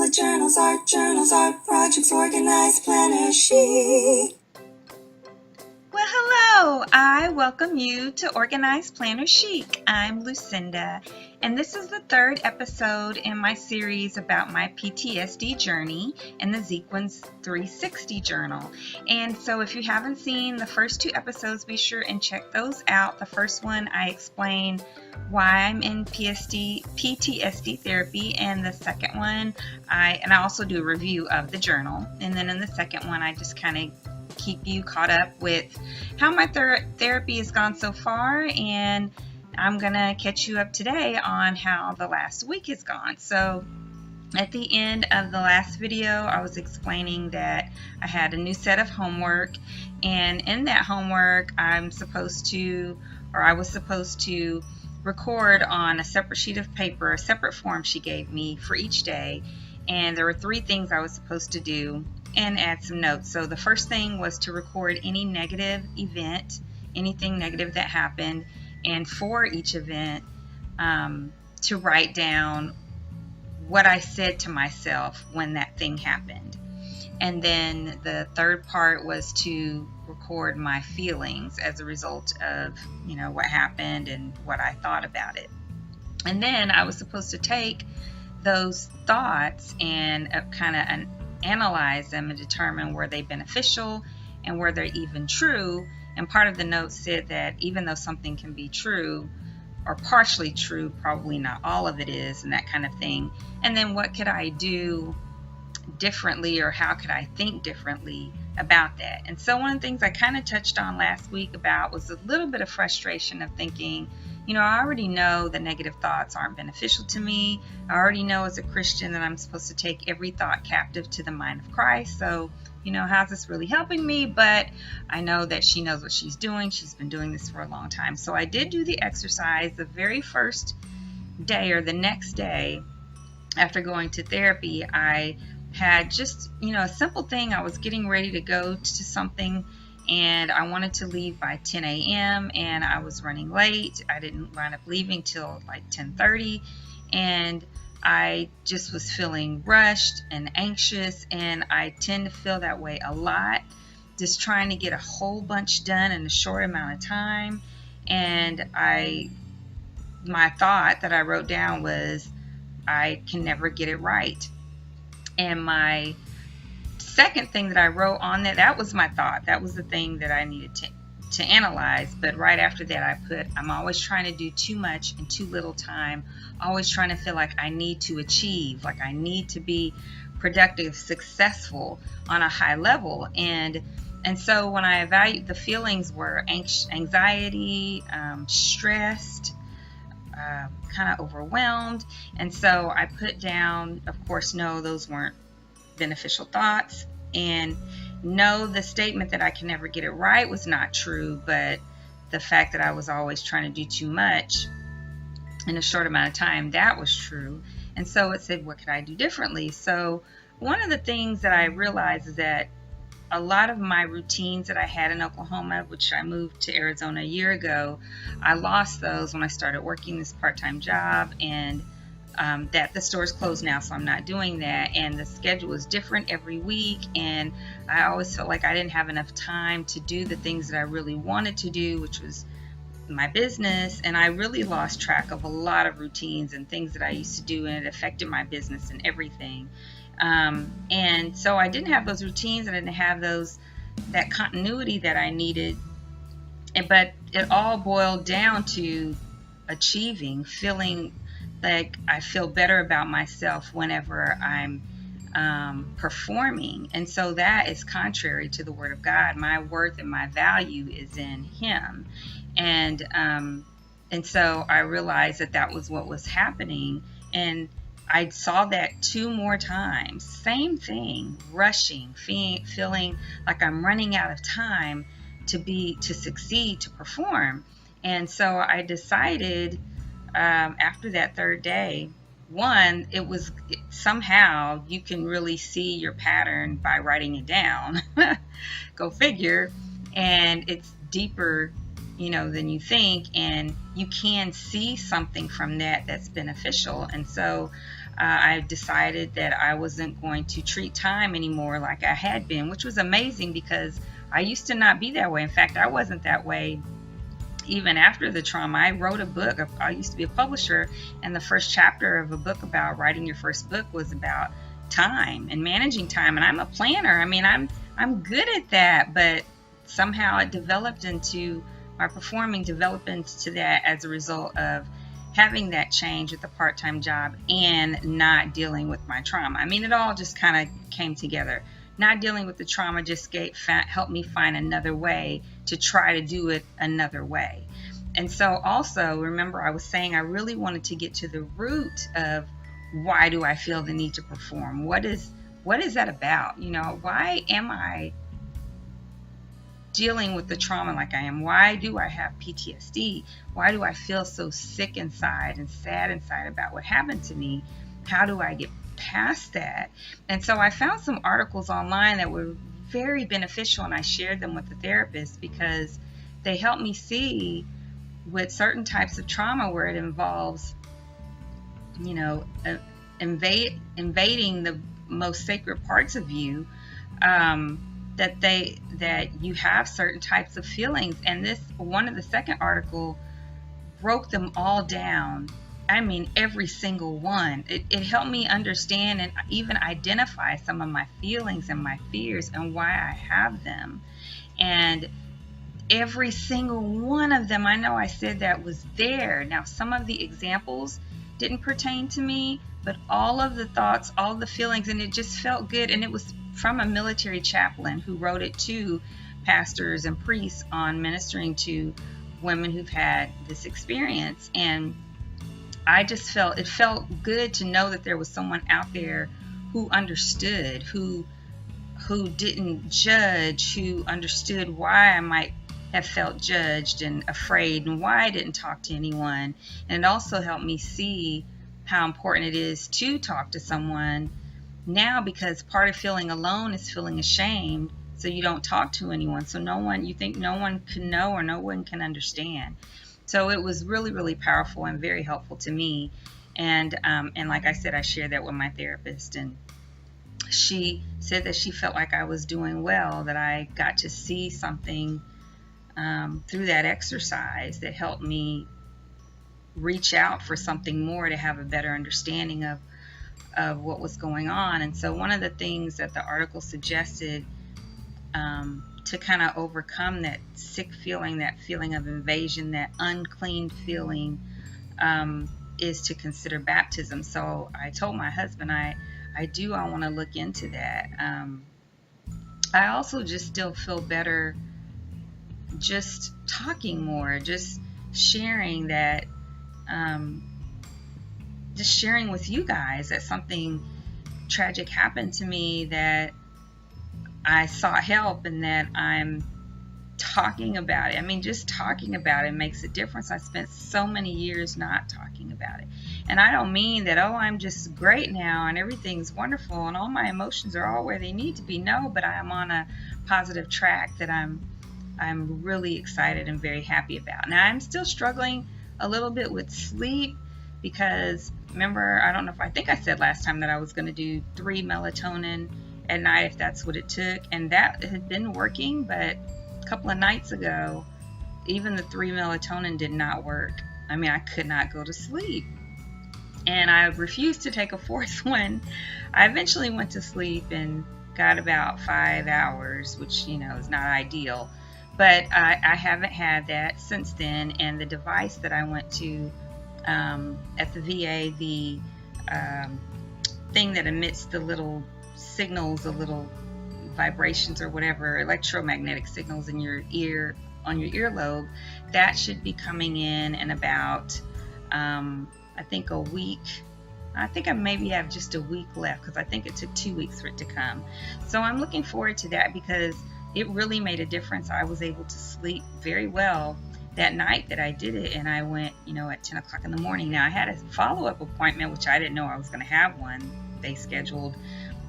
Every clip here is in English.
bullet journals, art projects, organized planner chic. Well, hello! I welcome you to Organized Planner Chic. I'm Lucinda, and this is the third episode in my series about my PTSD journey and the Zequenz 360 journal. And so if you haven't seen the first two episodes, be sure and check those out. The first one, I explain why I'm in PTSD therapy, and the second one, I also do a review of the journal. And then in the second one, I just kind of keep you caught up with how my therapy has gone so far, and I'm gonna catch you up today on how the last week has gone. So at the end of the last video, I was explaining that I had a new set of homework, and in that homework I was supposed to record on a separate sheet of paper, a separate form she gave me for each day, and there were 3 things I was supposed to do and add some notes. So the first thing was to record any negative event, anything negative that happened, and for each event to write down what I said to myself when that thing happened. And then the third part was to record my feelings as a result of, what happened and what I thought about it. And then I was supposed to take those thoughts and analyze them and determine were they beneficial and were they even true. And part of the note said that even though something can be true or partially true, probably not all of it is, and that kind of thing. And then what could I do differently, or how could I think differently about that? And so one of the things I kind of touched on last week about was a little bit of frustration of thinking, I already know that negative thoughts aren't beneficial to me. I already know as a Christian that I'm supposed to take every thought captive to the mind of Christ. So, how's this really helping me? But I know that she knows what she's doing. She's been doing this for a long time. So I did do the exercise the very first day, or the next day after going to therapy. I had just, a simple thing. I was getting ready to go to something, and I wanted to leave by 10 a.m. and I was running late. I didn't wind up leaving till like 10:30, and I just was feeling rushed and anxious, and I tend to feel that way a lot, just trying to get a whole bunch done in a short amount of time. And my thought that I wrote down was, I can never get it right. And my second thing that I wrote on that was my thought. That was the thing that I needed to analyze. But right after that, I put, I'm always trying to do too much in too little time, always trying to feel like I need to achieve, like I need to be productive, successful on a high level. And so when I evaluate, the feelings were anxiety, stressed, kind of overwhelmed. And so I put down, of course, no, those weren't beneficial thoughts, and no, the statement that I can never get it right was not true, but the fact that I was always trying to do too much in a short amount of time, that was true. And so it said, what could I do differently? So one of the things that I realized is that a lot of my routines that I had in Oklahoma, which I moved to Arizona a year ago, I lost those when I started working this part-time job, and that the store's closed now, so I'm not doing that, and the schedule is different every week, and I always felt like I didn't have enough time to do the things that I really wanted to do, which was my business. And I really lost track of a lot of routines and things that I used to do, and it affected my business and everything. And so I didn't have those routines, and I didn't have that continuity that I needed. But it all boiled down to achieving, feeling like I feel better about myself whenever I'm performing. And so that is contrary to the Word of God. My worth and my value is in Him. And so I realized that was what was happening. And I saw that 2 more times. Same thing, rushing, feeling like I'm running out of time to succeed, to perform. And so I decided after that third day, one, somehow you can really see your pattern by writing it down. Go figure. And it's deeper, than you think, and you can see something from that that's beneficial. And so I decided that I wasn't going to treat time anymore like I had been, which was amazing because I used to not be that way. In fact, I wasn't that way even after the trauma. I wrote a book. I used to be a publisher, and the first chapter of a book about writing your first book was about time and managing time. And I'm a planner. I mean, I'm good at that, but somehow it developed into my performing developed into that as a result of having that change with a part-time job and not dealing with my trauma. I mean, it all just kind of came together. Not dealing with the trauma just helped me find another way to try to do it another way. And so also, remember, I was saying I really wanted to get to the root of why do I feel the need to perform? What is that about? You know, why am I dealing with the trauma like I am? Why do I have PTSD? Why do I feel so sick inside and sad inside about what happened to me? How do I get past that? And so I found some articles online that were very beneficial, and I shared them with the therapist because they helped me see with certain types of trauma where it involves, you know, invading the most sacred parts of you, that you have certain types of feelings. And one of the second article broke them all down. I mean, every single one. It helped me understand and even identify some of my feelings and my fears and why I have them. And every single one of them, I know I said that was there. Now, some of the examples didn't pertain to me, but all of the thoughts, all the feelings, and it just felt good. And it was from a military chaplain who wrote it to pastors and priests on ministering to women who've had this experience. And it felt good to know that there was someone out there who understood, who didn't judge, who understood why I might have felt judged and afraid and why I didn't talk to anyone. And it also helped me see how important it is to talk to someone now, because part of feeling alone is feeling ashamed, so you don't talk to anyone. So you think no one can know or no one can understand. So it was really, really powerful and very helpful to me. And like I said, I shared that with my therapist, and she said that she felt like I was doing well, that I got to see something through that exercise that helped me reach out for something more, to have a better understanding of what was going on. And so one of the things that the article suggested to kind of overcome that sick feeling, that feeling of invasion, that unclean feeling, is to consider baptism. So I told my husband I want to look into that. I also just still feel better just talking more, just sharing that, just sharing with you guys that something tragic happened to me, that I sought help, and that I'm talking about it. I mean, just talking about it makes a difference. I spent so many years not talking about it. And I don't mean that, oh, I'm just great now and everything's wonderful and all my emotions are all where they need to be. No, but I am on a positive track that I'm really excited and very happy about. Now, I'm still struggling a little bit with sleep because, remember, I think I said last time that I was going to do 3 melatonin at night if that's what it took, and that had been working, but a couple of nights ago, even the 3 melatonin did not work. I mean, I could not go to sleep, and I refused to take a 4th one. I eventually went to sleep and got about 5 hours, which, you know, is not ideal, but I haven't had that since then. And the device that I went to at the VA, the thing that emits the little signals, the little vibrations or whatever, electromagnetic signals in your ear, on your earlobe, that should be coming in about I think a week. I think I maybe have just a week left, because I think it took 2 weeks for it to come. So I'm looking forward to that, because it really made a difference. I was able to sleep very well that night that I did it, and I went, you know, at 10 o'clock in the morning. Now, I had a follow-up appointment, which I didn't know I was going to have one. They scheduled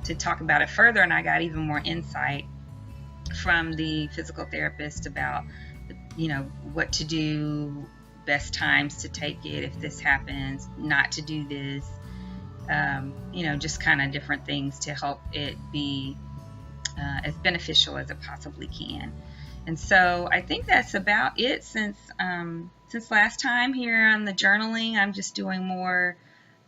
to talk about it further, and I got even more insight from the physical therapist about, you know, what to do, best times to take it if this happens, not to do this, just kind of different things to help it be as beneficial as it possibly can. And so I think that's about it since last time here on the journaling. I'm just doing more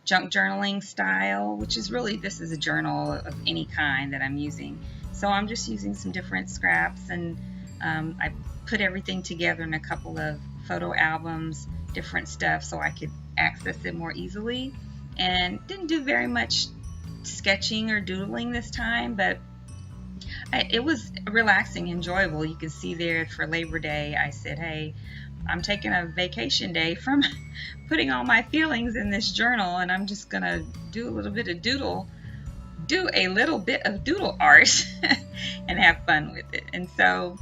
junk journaling style, which is really, this is a journal of any kind that I'm using. So I'm just using some different scraps, and I put everything together in a couple of photo albums, different stuff, so I could access it more easily. And didn't do very much sketching or doodling this time, but it was relaxing, enjoyable. You can see there for Labor Day, I said, hey, I'm taking a vacation day from putting all my feelings in this journal, and I'm just gonna do a little bit of doodle art and have fun with it. And so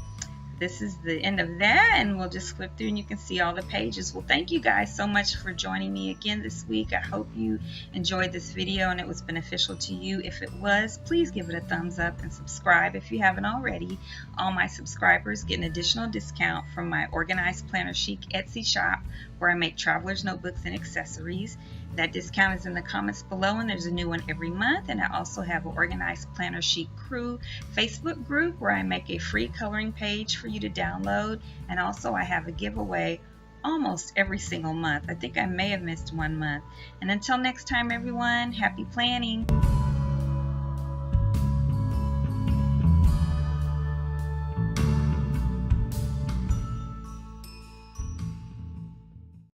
this is the end of that, and we'll just flip through and you can see all the pages. Well, thank you guys so much for joining me again this week. I hope you enjoyed this video and it was beneficial to you. If it was, please give it a thumbs up and subscribe if you haven't already. All my subscribers get an additional discount from my Organized Planner Chic Etsy shop, where I make traveler's notebooks and accessories. That discount is in the comments below, and there's a new one every month. And I also have an Organized Planner Chic Crew Facebook group where I make a free coloring page for you to download. And also I have a giveaway almost every single month. I think I may have missed one month. And until next time, everyone, happy planning.